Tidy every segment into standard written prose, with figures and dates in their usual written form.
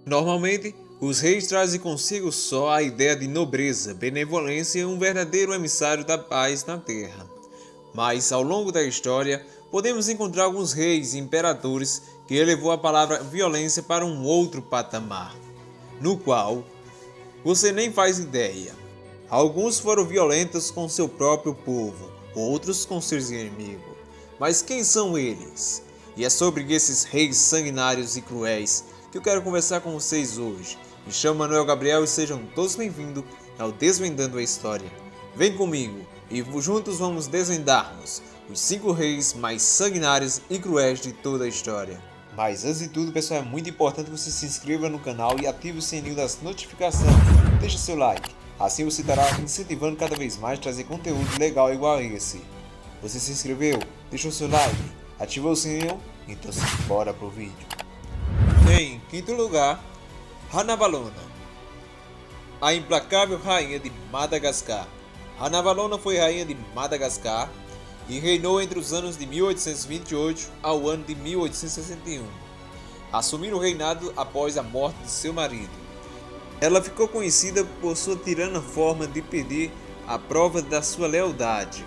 Normalmente, os reis trazem consigo só a ideia de nobreza, benevolência e um verdadeiro emissário da paz na terra. Mas, ao longo da história, podemos encontrar alguns reis e imperadores que elevou a palavra violência para um outro patamar, no qual você nem faz ideia. Alguns foram violentos com seu próprio povo, outros com seus inimigos. Mas quem são eles? E é sobre esses reis sanguinários e cruéis que eu quero conversar com vocês hoje. Me chamo Manuel Gabriel e sejam todos bem-vindos ao Desvendando a História. Vem comigo e juntos vamos desvendarmos os 5 reis mais sanguinários e cruéis de toda a história. Mas antes de tudo, pessoal, é muito importante que você se inscreva no canal e ative o sininho das notificações. Deixe seu like, assim você estará incentivando cada vez mais a trazer conteúdo legal igual a esse. Você se inscreveu? Deixou seu like? Ativou o sininho? Então bora pro vídeo. Em quinto lugar, Ranavalona, a implacável rainha de Madagascar. Ranavalona foi rainha de Madagascar e reinou entre os anos de 1828 ao ano de 1861, assumindo o reinado após a morte de seu marido. Ela ficou conhecida por sua tirana forma de pedir a prova da sua lealdade.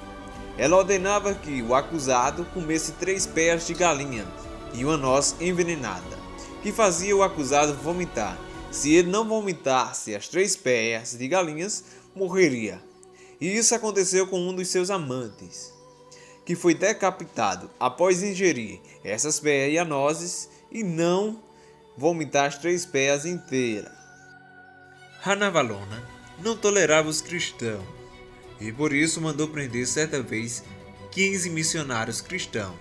Ela ordenava que o acusado comesse 3 pés de galinha e uma noz envenenada, que fazia o acusado vomitar. Se ele não vomitasse as 3 pés de galinhas, morreria. E isso aconteceu com um dos seus amantes, que foi decapitado após ingerir essas pés e nozes e não vomitar as 3 pés inteiras. Ranavalona não tolerava os cristãos e por isso mandou prender certa vez 15 missionários cristãos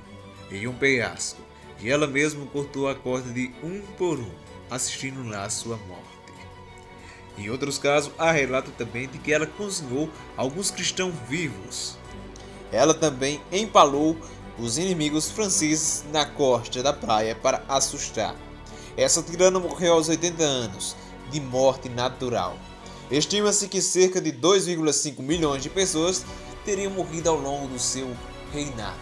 em um penhasco, e ela mesma cortou a corda de um por um, assistindo lá a sua morte. Em outros casos, há relato também de que ela cozinhou alguns cristãos vivos. Ela também empalou os inimigos franceses na costa da praia para assustar. Essa tirana morreu aos 80 anos, de morte natural. Estima-se que cerca de 2,5 milhões de pessoas teriam morrido ao longo do seu reinado.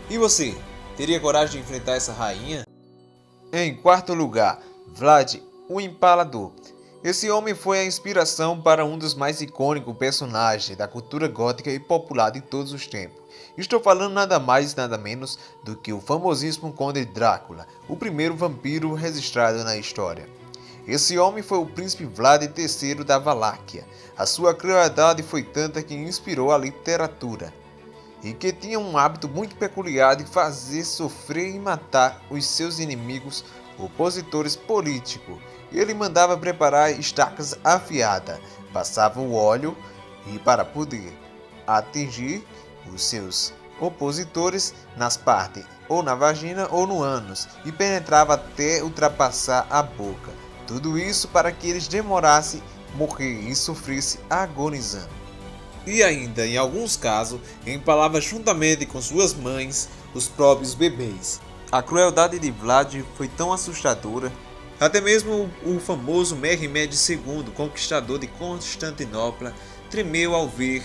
E você, teria coragem de enfrentar essa rainha? Em quarto lugar, Vlad, o Empalador. Esse homem foi a inspiração para um dos mais icônicos personagens da cultura gótica e popular de todos os tempos. Estou falando nada mais e nada menos do que o famosíssimo Conde Drácula, o primeiro vampiro registrado na história. Esse homem foi o príncipe Vlad III da Valáquia. A sua crueldade foi tanta que inspirou a literatura, e que tinha um hábito muito peculiar de fazer sofrer e matar os seus inimigos opositores políticos. Ele mandava preparar estacas afiadas, passava o óleo e para poder atingir os seus opositores nas partes, ou na vagina ou no ânus, e penetrava até ultrapassar a boca. Tudo isso para que eles demorassem morrer e sofressem agonizando. E ainda, em alguns casos, empalava juntamente com suas mães os próprios bebês. A crueldade de Vlad foi tão assustadora, até mesmo o famoso Mehmed II, conquistador de Constantinopla, tremeu ao ver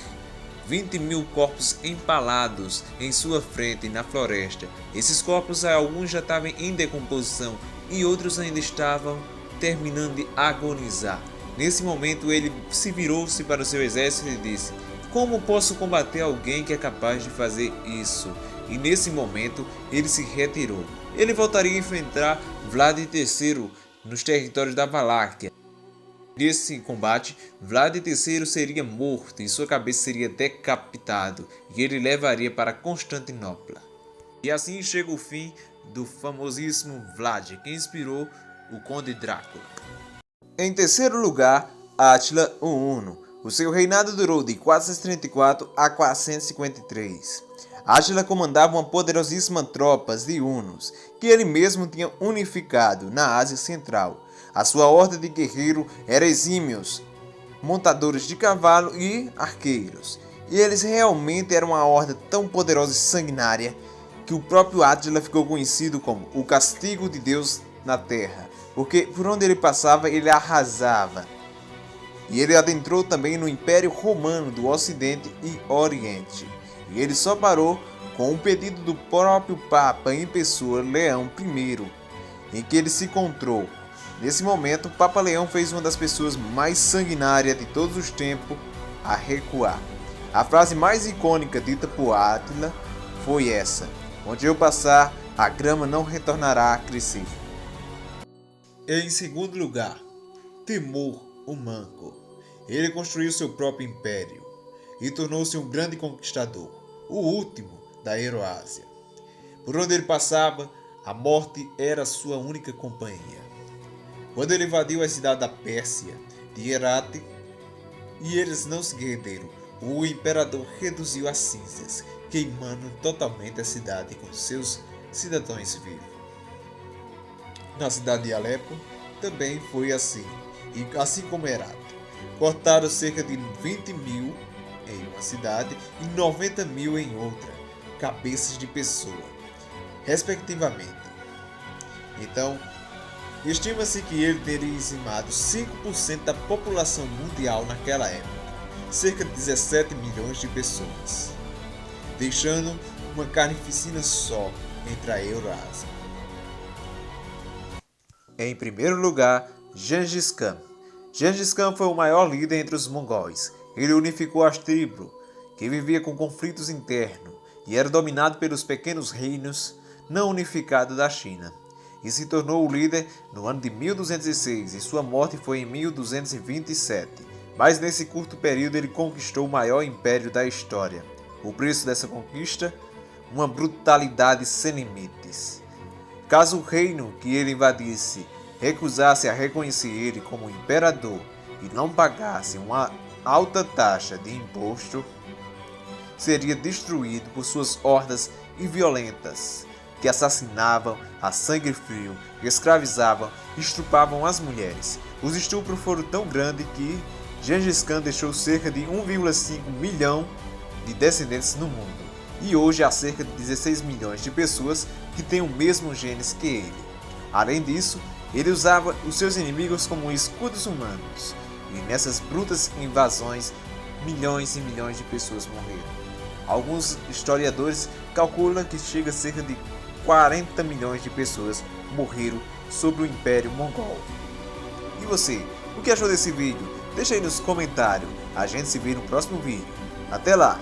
20.000 corpos empalados em sua frente na floresta. Esses corpos, alguns já estavam em decomposição e outros ainda estavam terminando de agonizar. Nesse momento ele se virou-se para o seu exército e disse: como posso combater alguém que é capaz de fazer isso? E nesse momento ele se retirou. Ele voltaria a enfrentar Vlad III nos territórios da Valáquia. Nesse combate, Vlad III seria morto e sua cabeça seria decapitado, e ele levaria para Constantinopla. E assim chega o fim do famosíssimo Vlad, que inspirou o Conde Drácula. Em terceiro lugar, Átila o Huno. O seu reinado durou de 434 a 453. Átila comandava uma poderosíssima tropa de hunos, que ele mesmo tinha unificado na Ásia Central. A sua horda de guerreiros era exímios, montadores de cavalo e arqueiros. E eles realmente eram uma horda tão poderosa e sanguinária que o próprio Átila ficou conhecido como o castigo de Deus na terra, porque por onde ele passava ele arrasava. E ele adentrou também no Império Romano do Ocidente e Oriente. E ele só parou com um pedido do próprio Papa em pessoa, Leão I, em que ele se encontrou Nesse momento, Papa Leão fez uma das pessoas mais sanguinárias de todos os tempos a recuar. A frase mais icônica dita por Átila foi essa: onde eu passar, a grama não retornará a crescer. Em segundo lugar, Timur o Manco. Ele construiu seu próprio império e tornou-se um grande conquistador, o último da Euroásia. Por onde ele passava, a morte era sua única companhia. Quando ele invadiu a cidade da Pérsia, de Herat, e eles não se renderam, o imperador reduziu a cinzas, queimando totalmente a cidade com seus cidadãos vivos. Na cidade de Alepo também foi assim, e assim como Herat. Cortaram cerca de 20 mil em uma cidade e 90 mil em outra, cabeças de pessoa, respectivamente. Então, estima-se que ele teria dizimado 5% da população mundial naquela época, cerca de 17 milhões de pessoas, deixando uma carnificina só entre a Eurásia. Em primeiro lugar, Gengis Khan. Gengis Khan foi o maior líder entre os mongóis. Ele unificou as tribos, que viviam com conflitos internos, e era dominado pelos pequenos reinos não unificados da China, e se tornou o líder no ano de 1206, e sua morte foi em 1227. Mas nesse curto período ele conquistou o maior império da história. O preço dessa conquista? Uma brutalidade sem limites. Caso o reino que ele invadisse recusasse a reconhecer ele como imperador e não pagasse uma alta taxa de imposto, seria destruído por suas hordas violentas, que assassinavam a sangue frio, escravizavam e estupravam as mulheres. Os estupros foram tão grandes que Gengis Khan deixou cerca de 1,5 milhão de descendentes no mundo. E hoje há cerca de 16 milhões de pessoas que têm o mesmo genes que ele. Além disso, ele usava os seus inimigos como escudos humanos. E nessas brutas invasões, milhões e milhões de pessoas morreram. Alguns historiadores calculam que chega a cerca de 40 milhões de pessoas morreram sob o Império Mongol. E você, o que achou desse vídeo? Deixa aí nos comentários. A gente se vê no próximo vídeo. Até lá!